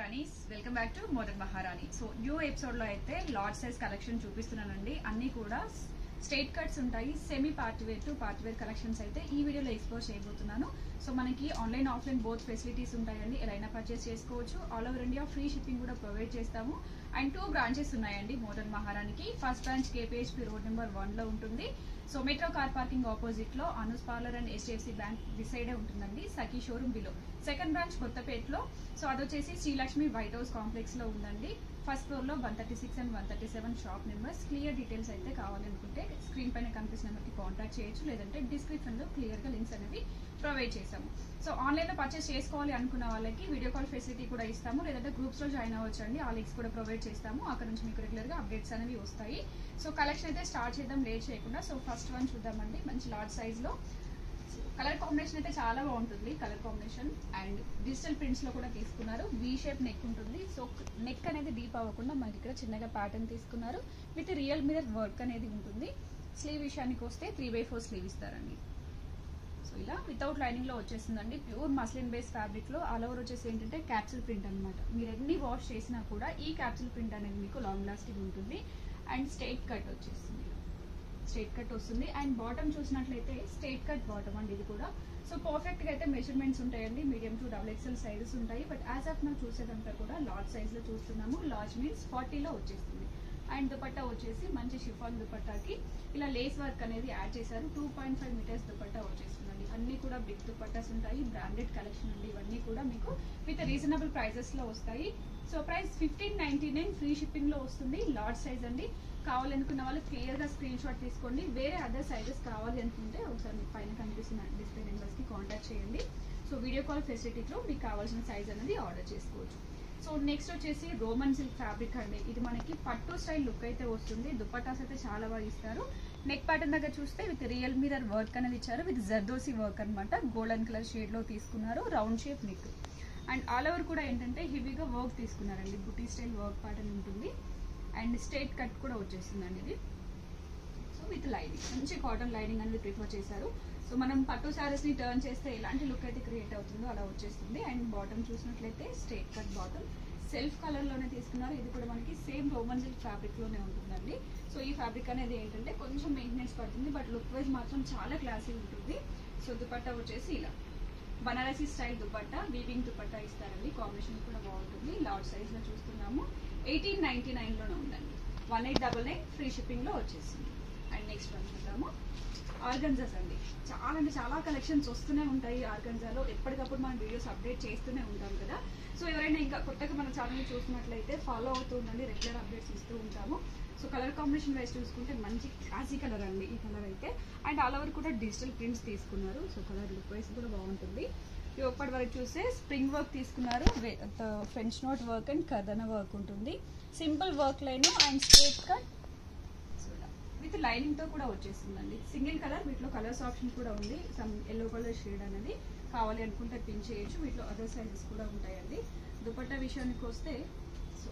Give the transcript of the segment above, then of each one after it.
మహారాణీస్ welcome back to modern Maharani. So new episode లో అయితే large size collection చూపిస్తున్నానండి. అన్ని కూడా స్ట్రైట్ కట్స్ ఉంటాయి. Semi party wear to party wear collections అయితే ఈ వీడియోలో ఎక్స్ప్లోర్ చేయబోతున్నాను. సో మనకి ఆన్లైన్ ఆఫ్లైన్ బోత్ ఫెసిలిటీస్ ఉంటాయండి. ఎలా అయినా పర్చేస్ చేసుకోవచ్చు. All over India free shipping కూడా ప్రొవైడ్ చేస్తాము. అండ్ 2 బ్రాంచెస్ ఉన్నాయండి మోడర్న్ మహారాణికి. First branch KPHB road number 1 లో ఉంటుంది. So metro car parking opposite లో Anu's parlour and HDFC bank డిసైడే ఉంటుందండి. Sakhi showroom below. Second branch కొత్తపేటలో. సో అదొచ్చేసి శ్రీలక్ష్మి వైట్ హౌస్ కాంప్లెక్స్ లో ఉందండి. ఫస్ట్ ఫ్లోర్ లో 136 and 137 shop numbers. Clear details అయితే కావాలనుకుంటే స్క్రీన్ పైన కనిపిస్తున్న నెంబర్కి కాంటాక్ట్ చేయొచ్చు. లేదంటే డిస్క్రిప్షన్ లో క్లియర్ గా లింక్స్ అనేవి ప్రొవైడ్ చేసాము. సో ఆన్లైన్ లో పర్చేస్ చేసుకోవాలి అనుకున్న వాళ్ళకి వీడియో కాల్ ఫెసిలిటీ కూడా ఇస్తాము. లేదంటే గ్రూప్స్ లో జాయిన్ అవ్వచ్చు అండి. ఆ లింక్స్ కూడా ప్రొవైడ్ చేస్తాము. అక్కడ నుంచి మీకు రెగ్యులర్ గా అప్డేట్స్ అనేవి వస్తాయి. సో కలెక్షన్ అయితే స్టార్ట్ చేద్దాం లేట్ చేయకుండా. సో ఫస్ట్ వన్ చూద్దామండి. మంచి లార్జ్ సైజ్ లో కలర్ కాంబినేషన్ అయితే చాలా బాగుంటుంది. Colour combination and digital prints లో కూడా తీసుకున్నారు. వి షేప్ నెక్ ఉంటుంది. సో నెక్ అనేది డీప్ అవ్వకుండా మనకి ఇక్కడ చిన్నగా ప్యాటర్న్ తీసుకున్నారు. విత్ రియల్ మిరర్ వర్క్ అనేది ఉంటుంది. స్లీవ్ విషయానికి వస్తే 3/4 స్లీవ్ ఇస్తారండి. సో ఇలా వితౌట్ లైనింగ్ లో వచ్చేస్తుందండి. ప్యూర్ మస్లిన్ బేస్ ఫ్యాబ్రిక్ లో ఆల్ ఓవర్ వచ్చేసి ఏంటంటే క్యాప్సూల్ ప్రింట్ అనమాట. మీరు ఎన్ని వాష్ చేసినా కూడా ఈ క్యాప్సూల్ ప్రింట్ అనేది మీకు లాంగ్ లాస్టింగ్ ఉంటుంది. అండ్ స్ట్రైట్ కట్ వచ్చేస్తుంది. స్ట్రైట్ కట్ వస్తుంది. అండ్ బాటమ్ చూసినట్లయితే స్ట్రైట్ కట్ బాటమ్ అండి ఇది కూడా. సో పర్ఫెక్ట్ గా అయితే మెజర్మెంట్స్ ఉంటాయండి. మీడియం టు XXL సైజెస్ ఉంటాయి. బట్ యాజ్ ఆఫ్ మనం చూసేదంతా కూడా లార్జ్ సైజ్ లో చూస్తున్నాము. లార్జ్ మీన్స్ 40 లో వచ్చేస్తుంది. అండ్ దుపట్టా వచ్చేసి మంచి షిఫాన్ దుపట్టాకి ఇలా లేస్ వర్క్ అనేది యాడ్ చేశారు. 2.5 మీటర్స్ దుపట్టా వచ్చేస్తుందండి. అన్ని కూడా బిగ్ దుపట్టాస్ ఉంటాయి. బ్రాండెడ్ కలెక్షన్ అండి. ఇవన్నీ కూడా మీకు విత్ రీజనబుల్ ప్రైజెస్ లో వస్తాయి. సో ప్రైస్ 1599 ఫ్రీ షిప్పింగ్ లో వస్తుంది. లార్జ్ సైజ్ అండి. కావాలనుకున్న వాళ్ళు క్లియర్ గా స్క్రీన్ షాట్ తీసుకోండి. వేరే అదర్ సైజెస్ కావాలి అనుకుంటే ఒకసారి మీకు పైన కనిపిస్తున్న డిస్ప్లే నెంబర్స్ కి కాంటాక్ట్ చేయండి. సో వీడియో కాల్ ఫెసిలిటీలో మీకు కావాల్సిన సైజ్ అనేది ఆర్డర్ చేసుకోవచ్చు. సో నెక్స్ట్ వచ్చేసి రోమన్ సిల్క్ ఫ్యాబ్రిక్ అండి. ఇది మనకి పట్టు స్టైల్ లుక్ అయితే వస్తుంది. దుపట్టాస్ అయితే చాలా బాగా ఇస్తారు. నెక్ ప్యాటర్న్ దగ్గర చూస్తే విత్ రియల్ మిరర్ వర్క్ అనేది ఇచ్చారు. విత్ జర్దోసి వర్క్ అనమాట. గోల్డెన్ కలర్ షేడ్ లో తీసుకున్నారు. Round shape neck and all over కూడా ఏంటంటే హెవీగా వర్క్ తీసుకున్నారండి. బుటీ స్టైల్ వర్క్ ప్యాటర్న్ ఉంటుంది. అండ్ స్ట్రైట్ కట్ కూడా వచ్చేస్తుందండి ఇది. సో విత్ లైనింగ్ మంచి కాటన్ లైనింగ్ అనేది ప్రిఫర్ చేశారు. సో మనం పట్టు శారీస్ ని టర్న్ చేస్తే ఎలాంటి లుక్ అయితే క్రియేట్ అవుతుందో అలా వచ్చేస్తుంది. అండ్ బాటమ్ చూసినట్లయితే straight cut bottom self colour లోనే తీసుకున్నారు. ఇది కూడా మనకి సేమ్ రోమన్ సిల్క్ ఫ్యాబ్రిక్ లోనే ఉంటుందండి. సో ఈ ఫ్యాబ్రిక్ అనేది ఏంటంటే కొంచెం మెయింటెనెన్స్ పడుతుంది. బట్ లుక్ వైజ్ మాత్రం చాలా క్లాసీ ఉంటుంది. సో దుపట్టా వచ్చేసి ఇలా బనారసీ స్టైల్ దుపట్టా వీవింగ్ దుపట్టా ఇస్తారండి. కాంబినేషన్ కూడా బాగుంటుంది. లార్జ్ సైజ్ లో చూస్తున్నాము. 1899 లోనే ఉందండి. 1899 ఫ్రీ షిప్పింగ్ లో వచ్చేసింది. అండ్ నెక్స్ట్ వన్ చూద్దాము. ఆర్గన్జాస్ అండి. చాలా అంటే చాలా కలెక్షన్స్ వస్తూనే ఉంటాయి ఆర్గన్జాలో. ఎప్పటికప్పుడు మనం వీడియోస్ అప్డేట్ చేస్తూనే ఉంటాం కదా. సో ఎవరైనా ఇంకా కొత్తగా మన ఛానల్ చూస్తున్నట్లయితే ఫాలో అవుతూ ఉండండి. రెగ్యులర్ అప్డేట్స్ ఇస్తూ ఉంటాము. సో కలర్ కాంబినేషన్ వైజ్ చూసుకుంటే మంచి క్లాసీ కలర్ అండి ఈ కలర్ అయితే. అండ్ ఆల్ ఓవర్ కూడా డిజిటల్ ప్రింట్స్ తీసుకున్నారు. సో కలర్ లుక్ వైజ్ కూడా బాగుంటుంది. ఇప్పటి వరకు చూస్తే స్ప్రింగ్ వర్క్ తీసుకున్నారు. ఫ్రెంచ్ నోట్ వర్క్ అండ్ కర్దన వర్క్ ఉంటుంది. Simple work line and straight cut with lining తో కూడా వచ్చేస్తుందండి. Single colour. వీటిలో కలర్స్ ఆప్షన్ కూడా ఉంది. సమ్ ఎల్లో కలర్ షేడ్ అనేది కావాలి అనుకుంటే పిన్ చేయొచ్చు. వీటిలో అదర్ సైజెస్ కూడా ఉంటాయండి. దుపట్టా విషయానికి వస్తే సో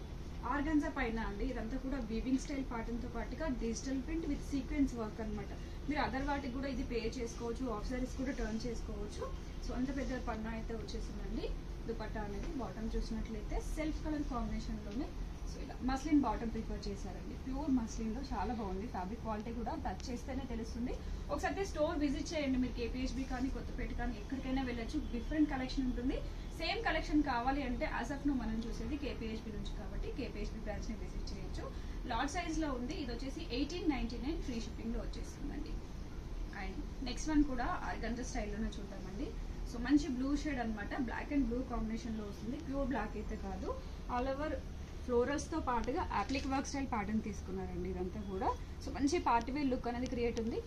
ఆర్గన్జా పైన అండి ఇదంతా కూడా వీవింగ్ స్టైల్ ప్యాటర్న్ తో పాటుగా digital print with sequence work అనమాట. మీరు అదర్ వాటికి కూడా ఇది పే చేసుకోవచ్చు. ఆఫ్ సారీస్ కూడా టర్న్ చేసుకోవచ్చు. సో అంత పెద్ద పన్నా అయితే వచ్చేసిందండి. దుపట్టా అనేది బాటమ్ చూసినట్లయితే సెల్ఫ్ కలర్ కాంబినేషన్ లోనే సో ఇలా మస్లిన్ బాటమ్ ప్రిఫర్ చేశారండి. ప్యూర్ మస్లిన్ లో చాలా బాగుంది. ఫ్యాబ్రిక్ క్వాలిటీ కూడా టచ్ చేస్తేనే తెలుస్తుంది. ఒకసారి స్టోర్ విజిట్ చేయండి. మీరు కేపీహెచ్బీ కానీ కొత్తపేట కానీ ఎక్కడికైనా వెళ్ళొచ్చు. డిఫరెంట్ కలెక్షన్ ఉంటుంది. సేమ్ కలెక్షన్ కావాలి అంటే యాజ్ ఆఫ్ నో మనం చూసేది కేపీహెచ్బీ నుంచి కాబట్టి కేపీహెచ్బీ బ్రాంచ్ ని విజిట్ చేయొచ్చు. లార్జ్ సైజ్ లో ఉంది. ఇది వచ్చేసి 1899 ఫ్రీ షిప్పింగ్ లో వచ్చేస్తుందండి. అండ్ నెక్స్ట్ వన్ కూడా ఆర్గంజా స్టైల్లోనే చూద్దామండి. సో మంచి బ్లూ షేడ్ అనమాట. బ్లాక్ అండ్ బ్లూ కాంబినేషన్ లో వస్తుంది. ప్యూర్ బ్లాక్ అయితే కాదు. ఆల్ ఓవర్ ఫ్లోరల్స్ తో పాటుగా అప్లిక్ వర్క్ స్టైల్ ప్యాటర్న్ తీసుకున్నారండి ఇదంతా కూడా. సో మంచి పార్టీ వేర్ లుక్ అనేది క్రియేట్ ఉంది.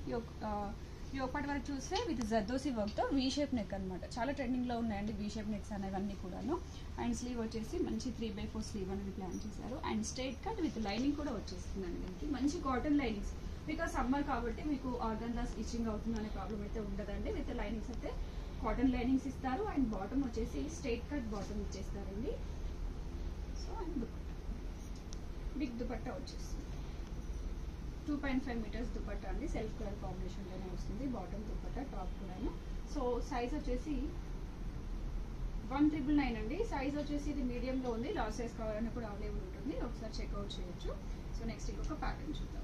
ఇప్పటి వరకు చూస్తే విత్ జర్దోసి వర్క్ తో వీ షేప్ నెక్ అనమాట. చాలా ట్రెండింగ్ లో ఉన్నాయండి వీ షేప్ నెక్స్ అనేవన్నీ కూడాను. అండ్ స్లీవ్ వచ్చేసి మంచి 3/4 స్లీవ్ అనేది ప్లాన్ చేశారు. And straight cut with lining కూడా వచ్చేస్తుందండి. దీనికి మంచి కాటన్ లైనింగ్స్. బికాస్ సమ్మర్ కాబట్టి మీకు ఆర్గన్జాస్ ఇచ్చింగ్ అవుతుంది అనే ప్రాబ్లం అయితే ఉండదండి. విత్ లైనింగ్స్ అయితే కాటన్ లైనింగ్స్ ఇస్తారు. అండ్ బాటమ్ వచ్చేసి స్ట్రైట్ కట్ బాటమ్ ఇచ్చేస్తారండి. సో అండ్ బిగ్ దుపట్టా వచ్చేస్తుంది. 2.5 మీటర్స్ దుపట్టా అండి. సెల్ఫ్ కలర్ కాంబినేషన్ లోనే వస్తుంది. బాటమ్ దుపట్టా టాప్ కూడాను. సో సైజ్ వచ్చేసి 1999 అండి. సైజ్ వచ్చేసి ఇది మీడియంలో ఉంది, లార్జ్ సైజ్ కావాలని కూడా అవైలబుల్ ఉంటుంది, ఒకసారి చెక్అవుట్ చేయొచ్చు. సో నెక్స్ట్ ఇంకొక ప్యాటర్న్ చూద్దాం.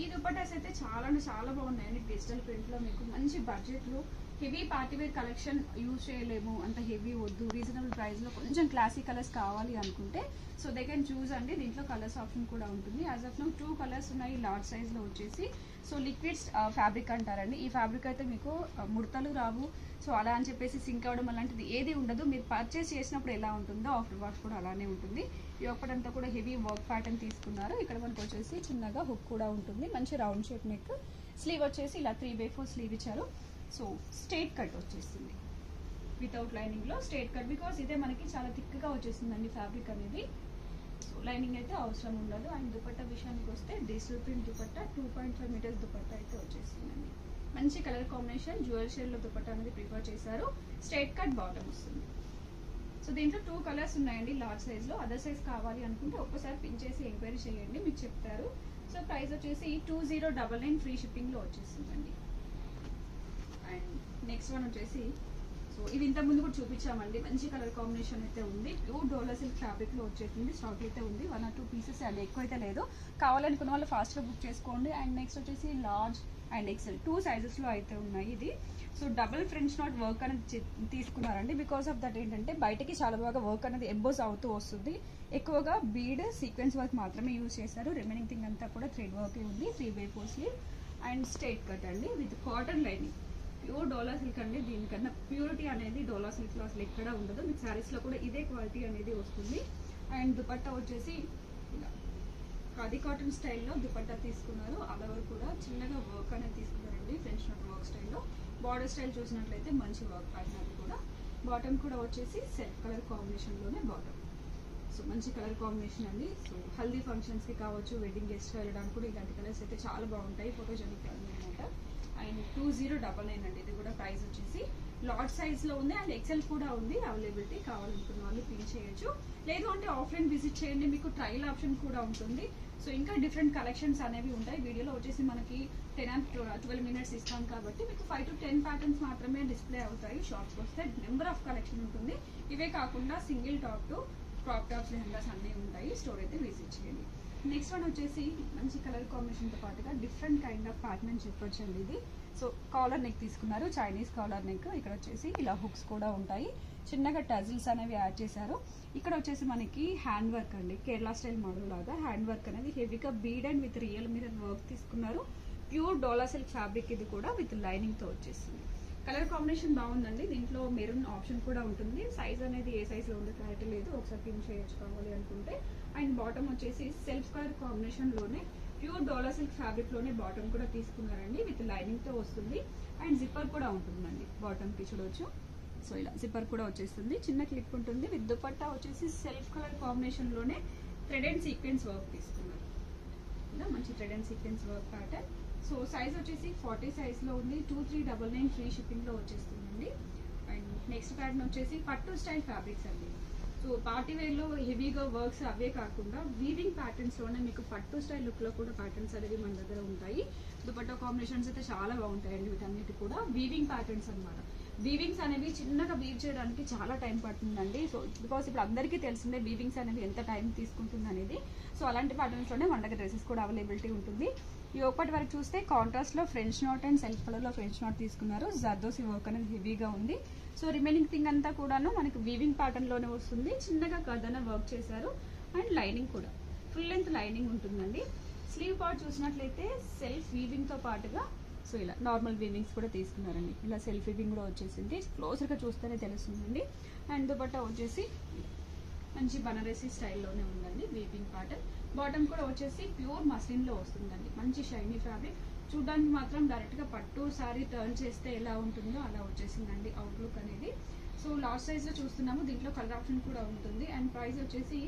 ఈ దుపట్టాస్ అయితే చాలా బాగున్నాయండి. డిజిటల్ ప్రింట్లో మీకు మంచి బడ్జెట్లో హెవీ పార్టీవేర్ కలెక్షన్ యూజ్ చేయలేము, అంత హెవీ వద్దు, రీజనబుల్ ప్రైస్లో కొంచెం క్లాసీ కలర్స్ కావాలి అనుకుంటే సో దే కెన్ చూస్ అండి. దీంట్లో కలర్స్ ఆప్షన్ కూడా ఉంటుంది. యాజ్ ఆఫ్ నౌ 2 కలర్స్ ఉన్నాయి లార్జ్ సైజ్లో వచ్చేసి. సో లిక్విడ్స్ ఫ్యాబ్రిక్ అంటారండి. ఈ ఫ్యాబ్రిక్ అయితే మీకు ముడతలు రావు, సో అలా అని చెప్పేసి సింక్ అవ్వడం అలాంటిది ఏది ఉండదు. మీరు పర్చేస్ చేసినప్పుడు ఎలా ఉంటుందో ఆఫ్టర్ వాష్ కూడా అలానే ఉంటుంది. ఈ ఒక్కటంతా కూడా హెవీ వర్క్ ప్యాటర్న్ తీసుకున్నారు. ఇక్కడ మనకు వచ్చేసి చిన్నగా హుక్ కూడా ఉంటుంది, మంచి రౌండ్ షేప్ నెక్, స్లీవ్ వచ్చేసి ఇలా 3/4 స్లీవ్ ఇచ్చారు. సో స్ట్రైట్ కట్ వచ్చేస్తుంది వితౌట్ లైనింగ్లో స్ట్రైట్ కట్, బికాస్ ఇదే మనకి చాలా థిక్గా వచ్చేసిందండి ఫ్యాబ్రిక్ అనేది. సో లైనింగ్ అయితే అవసరం ఉండదు. అండ్ దుపట్టా విషయానికి వస్తే డిజిటల్ ప్రింట్ దుపట్టా 2.5 మీటర్స్ దుపట్టా అయితే వచ్చేసిందండి. మంచి కలర్ కాంబినేషన్, జ్యువెల్ షేడ్లో దుపట్టా అనేది ప్రిఫర్ చేశారు. స్ట్రైట్ కట్ బాటమ్ వస్తుంది. సో దీంట్లో 2 కలర్స్ ఉన్నాయండి లార్జ్ సైజ్లో. అదర్ సైజ్ కావాలి అనుకుంటే ఒక్కసారి పిన్ చేసి ఎంక్వైరీ చేయండి, మీకు చెప్తారు. సో ప్రైస్ వచ్చేసి 2099 ఫ్రీ షిప్పింగ్లో వచ్చేసిందండి. అండ్ నెక్స్ట్ వన్ వచ్చేసి సో ఇది ఇంతకుముందు కూడా చూపించామండి. మంచి కలర్ కాంబినేషన్ అయితే ఉంది. ప్యూర్ డోలా సిల్క్ ఫ్యాబ్రిక్లో వచ్చేసింది. స్టాక్ అయితే ఉంది, 1 or 2 పీసెస్ అండి, ఎక్కువ అయితే లేదు. కావాలనుకున్న వాళ్ళు ఫాస్ట్గా బుక్ చేసుకోండి. అండ్ నెక్స్ట్ వచ్చేసి లార్జ్ అండ్ ఎక్సెల్ 2 సైజెస్లో అయితే ఉన్నాయి ఇది. So double French knot work అనేది తీసుకున్నారండి. బికాస్ ఆఫ్ దట్ ఏంటంటే బయటకి చాలా బాగా వర్క్ అనేది ఎంబోస్ అవుతూ వస్తుంది. ఎక్కువగా బీడ్ సీక్వెన్స్ వర్క్ మాత్రమే యూజ్ చేశారు. రిమైనింగ్ థింగ్ అంతా కూడా థ్రెడ్ వర్క్ ఉంది. 3/4 స్లీవ్ అండ్ స్ట్రైట్ కట్ అండి with cotton lining. Pure dola silk అండి. దీనికన్నా ప్యూరిటీ అనేది డోలా సిల్క్లో అసలు ఎక్కడ ఉండదు. మీకు శారీస్లో కూడా ఇదే క్వాలిటీ అనేది వస్తుంది. అండ్ దుపట్టా వచ్చేసి ఇలా ఖాదీ కాటన్ స్టైల్లో దుపట్టా తీసుకున్నారు. అలవర్ కూడా చిన్నగా వర్క్ అనేది తీసుకున్నారండి, ఫ్రెంచ్ నాట్ వర్క్ స్టైల్లో. బార్డర్ స్టైల్ చూసినట్లయితే మంచి వర్క్ ప్యాటర్న్ అది కూడా. బాటమ్ కూడా వచ్చేసి సెల్ఫ్ కలర్ కాంబినేషన్లోనే బాటమ్. సో మంచి కలర్ కాంబినేషన్ అండి. సో హల్దీ ఫంక్షన్స్కి కావచ్చు, వెడ్డింగ్ గెస్ట్కి వెళ్ళడానికి కూడా ఇలాంటి కలర్స్ అయితే చాలా బాగుంటాయి, ఫోటోజెనిక్ అనమాట. అండ్ 2099 అండి. ఇది కూడా ప్రైస్ వచ్చేసి లార్జ్ సైజ్లో ఉంది అండ్ ఎక్సెల్ కూడా ఉంది అవైలబిలిటీ. కావాలనుకున్న వాళ్ళు పిన్ చేయొచ్చు, లేదు అంటే ఆఫ్లైన్ విజిట్ చేయండి, మీకు ట్రయల్ ఆప్షన్ కూడా ఉంటుంది. సో ఇంకా డిఫరెంట్ కలెక్షన్స్ అనేవి ఉంటాయి. వీడియోలో వచ్చేసి మనకి 10 and 12 minutes ఇస్తాం కాబట్టి మీకు 5 to 10 ప్యాటర్న్స్ మాత్రమే డిస్ప్లే అవుతాయి. షాప్స్కి వస్తే నెంబర్ ఆఫ్ కలెక్షన్ ఉంటుంది. ఇవే కాకుండా single top to crop tops lehengas అన్నీ ఉంటాయి. స్టోర్ అయితే విజిట్ చేయండి. నెక్స్ట్ వన్ వచ్చేసి మంచి కలర్ కాంబినేషన్తో పాటుగా డిఫరెంట్ కైండ్ ఆఫ్ ప్యాటర్న్ అని చెప్పొచ్చు అండి ఇది. సో కాలర్ నెక్ తీసుకున్నారు, చైనీస్ కాలర్ నెక్. ఇక్కడ వచ్చేసి ఇలా హుక్స్ కూడా ఉంటాయి, చిన్నగా టజిల్స్ అనేవి యాడ్ చేశారు. ఇక్కడ వచ్చేసి మనకి హ్యాండ్ వర్క్ అండి, కేరళ స్టైల్ మోడల్ లాగా హ్యాండ్ వర్క్ అనేది హెవీగా bead and with real mirror work తీసుకున్నారు. ప్యూర్ డోలా సిల్క్ ఫ్యాబ్రిక్ ఇది కూడా విత్ లైనింగ్తో వచ్చేసింది. కలర్ కాంబినేషన్ బాగుందండి. దీంట్లో మెరూన్ ఆప్షన్ కూడా ఉంటుంది. సైజ్ అనేది ఏ సైజ్లో ఉందో క్లారిటీ లేదు, ఒకసారి పిన్ చేయొచ్చు కావాలి అనుకుంటే. అండ్ బాటమ్ వచ్చేసి సెల్ఫ్ కలర్ కాంబినేషన్లోనే ప్యూర్ డోలా సిల్క్ ఫ్యాబ్రిక్లోనే బాటమ్ కూడా తీసుకున్నారండి, విత్ లైనింగ్తో వస్తుంది. అండ్ జిప్పర్ కూడా ఉంటుందండి బాటమ్కి, చూడవచ్చు. సో ఇలా జిప్పర్ కూడా వచ్చేస్తుంది, చిన్న క్లిప్ ఉంటుంది. విత్ దుపట్టా వచ్చేసి సెల్ఫ్ కలర్ కాంబినేషన్లోనే థ్రెడ్ అండ్ సీక్వెన్స్ వర్క్ తీసుకున్నారు. ఇలా మంచి thread and sequence work pattern. So size వచ్చేసి 40 సైజ్లో ఉంది. 2399 ఫ్రీ షిప్పింగ్లో వచ్చేస్తుందండి. అండ్ నెక్స్ట్ ప్యాటర్న్ వచ్చేసి పట్టు స్టైల్ ఫ్యాబ్రిక్స్ అండి. సో పార్టీ వేర్లో హెవీగా వర్క్స్ అవే కాకుండా వీవింగ్ ప్యాటర్న్స్లోనే మీకు పట్టు స్టైల్ లుక్లో కూడా ప్యాటర్న్స్ అనేవి మన దగ్గర ఉంటాయి. దుపట్టా కాంబినేషన్స్ అయితే చాలా బాగుంటాయండి. వీటన్నిటి కూడా వీవింగ్ ప్యాటర్న్స్ అనమాట. వీవింగ్స్ అనేవి చిన్నగా వీవ్ చేయడానికి చాలా టైం పడుతుందండి. సో బికాస్ ఇప్పుడు అందరికీ తెలిసిందే వీవింగ్స్ అనేవి ఎంత టైం తీసుకుంటుంది అనేది. సో అలాంటి ప్యాటర్న్స్లోనే మన దగ్గర డ్రెస్సెస్ కూడా అవైలబిలిటీ ఉంటుంది. ఈ ఒక్కటి వరకు చూస్తే కాంట్రాస్ట్లో ఫ్రెంచ్ నాట్ అండ్ సెల్ఫ్ కలర్లో ఫ్రెంచ్ నాట్ తీసుకున్నారు. జర్దోసి వర్క్ అనేది హెవీగా ఉంది. సో రిమైనింగ్ థింగ్ అంతా కూడాను మనకి వీవింగ్ ప్యాటర్న్లోనే వస్తుంది. చిన్నగా కదన వర్క్ చేశారు. అండ్ లైనింగ్ కూడా ఫుల్ లెంత్ లైనింగ్ ఉంటుందండి. స్లీవ్ పార్ట్ చూసినట్లయితే సెల్ఫ్ వీవింగ్తో పాటుగా సో ఇలా నార్మల్ వీవింగ్స్ కూడా తీసుకున్నారండి. ఇలా సెల్ఫ్ వీవింగ్ కూడా వచ్చేసింది, క్లోజర్గా చూస్తేనే తెలుస్తుందండి. అండ్ దుపట్టా వచ్చేసి మంచి బనారసి స్టైల్లోనే ఉందండి వీవింగ్ ప్యాటర్న్. బాటమ్ కూడా వచ్చేసి ప్యూర్ మస్లిన్లో వస్తుందండి, మంచి షైనీ ఫ్యాబ్రిక్. చూడడానికి మాత్రం డైరెక్ట్గా పట్టు శారీ టర్న్ చేస్తే ఎలా ఉంటుందో అలా వచ్చేసిందండి అవుట్లుక్ అనేది. సో లాస్ట్ సైజ్లో చూస్తున్నాము, దీంట్లో కలర్ ఆప్షన్ కూడా ఉంటుంది. అండ్ ప్రైస్ వచ్చేసి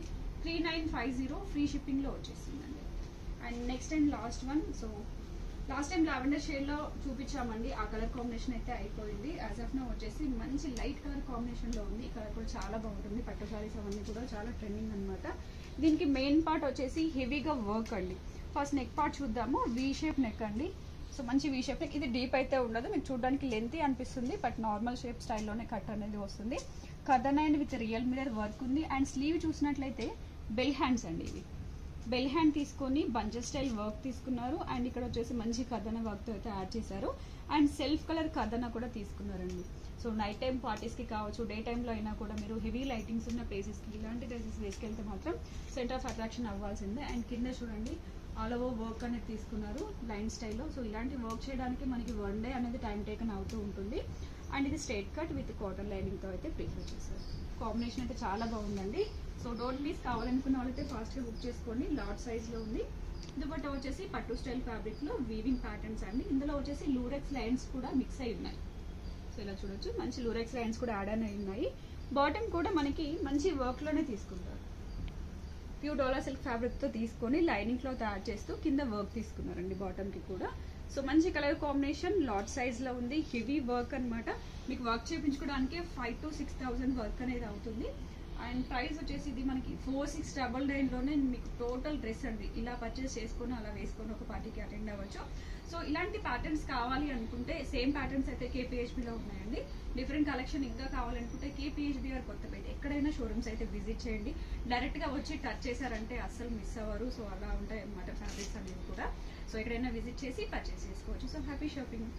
3950 ఫ్రీ షిప్పింగ్లో వచ్చేసిందండి. And next and last one, so last time lavender షేడ్లో చూపించామండి, ఆ కలర్ కాంబినేషన్ అయితే అయిపోయింది. యాజ్ ఆఫ్ నౌ వచ్చేసి మంచి లైట్ కలర్ కాంబినేషన్లో ఉంది. ఈ కలర్ కూడా చాలా బాగుంటుంది. పట్టు శారీస్ అవన్నీ కూడా చాలా ట్రెండింగ్ అనమాట. దీనికి మెయిన్ పార్ట్ వచ్చేసి హెవీగా వర్క్ అండి. ఫస్ట్ నెక్ పార్ట్ చూద్దాము. వీ షేప్ నెక్ అండి, సో మంచి వీ షేప్ నెక్. ఇది డీప్ అయితే ఉండదు, మీకు చూడడానికి లెంతీ అనిపిస్తుంది, బట్ నార్మల్ షేప్ స్టైల్లోనే కట్ అనేది వస్తుంది. Cotton and with real mirror work ఉంది. అండ్ స్లీవ్ చూసినట్లయితే బెల్ హ్యాండ్స్ అండి, ఇవి బెల్ హ్యాండ్ తీసుకొని బంచెస్ స్టైల్ వర్క్ తీసుకున్నారు. అండ్ ఇక్కడ వచ్చేసి మంచి కథన వర్క్తో అయితే యాడ్ చేశారు. అండ్ సెల్ఫ్ కలర్ కథన కూడా తీసుకున్నారండి. సో నైట్ టైం పార్టీస్కి కావచ్చు, డే టైంలో అయినా కూడా మీరు హెవీ లైటింగ్స్ ఉన్న ప్లేసెస్కి ఇలాంటి డ్రెస్సెస్ వేసుకెళ్తే మాత్రం సెంటర్ ఆఫ్ అట్రాక్షన్ అవ్వాల్సిందే. అండ్ కింద చూడండి ఆల్ ఓవర్ వర్క్ అనేది తీసుకున్నారు లైన్ స్టైల్లో. సో ఇలాంటి వర్క్ చేయడానికి మనకి 1 డే అనేది టైం టేకన్ అవుతూ ఉంటుంది. అండ్ ఇది స్ట్రైట్ కట్ విత్ కాటన్ లైనింగ్తో అయితే ప్రిఫర్ చేశారు. కాంబినేషన్ అయితే చాలా బాగుందండి. సో డోంట్ మిస్, కావాలనుకున్న వాళ్ళైతే ఫాస్ట్గా బుక్ చేసుకోండి. లార్జ్ సైజ్లో ఉంది. దుపట్టా వచ్చేసి పట్టు స్టైల్ ఫ్యాబ్రిక్లో వీవింగ్ ప్యాటర్న్స్ అండి. ఇందులో వచ్చేసి లూరెక్స్ లైన్స్ కూడా మిక్స్ అయి ఉన్నాయి. సో ఇలా చూడొచ్చు, మంచి లూరెక్స్ లైన్స్ కూడా యాడ్ అయి ఉన్నాయి. బాటమ్ కూడా మనకి మంచి వర్క్లోనే తీసుకుంటారు. ప్యూర్ డోలా సిల్క్ ఫ్యాబ్రిక్తో తీసుకొని లైనింగ్ క్లాత్ యాడ్ చేస్తూ కింద వర్క్ తీసుకున్నారండి బాటమ్కి కూడా. సో మంచి కలర్ కాంబినేషన్, లార్జ్ సైజ్లో ఉంది. హెవీ వర్క్ అనమాట. మీకు వర్క్ చేయించుకోవడానికి 5,000 to 6,000 వర్క్ అనేది అవుతుంది. అండ్ ప్రైస్ వచ్చేసి ఇది మనకి 4699లోనే మీకు టోటల్ డ్రెస్ అండి. ఇలా పర్చేస్ చేసుకొని అలా వేసుకొని ఒక పార్టీకి అటెండ్ అవ్వచ్చు. సో ఇలాంటి ప్యాటర్న్స్ కావాలి అనుకుంటే సేమ్ ప్యాటర్న్స్ అయితే KPHBలో ఉన్నాయండి. డిఫరెంట్ కలెక్షన్ ఇంకా కావాలనుకుంటే KPHB ఆర్ కొత్తపేట ఎక్కడైనా షోరూమ్స్ అయితే విజిట్ చేయండి. డైరెక్ట్గా వచ్చి టచ్ చేశారంటే అస్సలు మిస్ అవ్వరు. సో అలా ఉంటాయి అన్నమాట ఫ్యాబ్రిక్స్ అనేవి కూడా. సో ఎక్కడైనా విజిట్ చేసి పర్చేస్ చేసుకోవచ్చు. So happy shopping.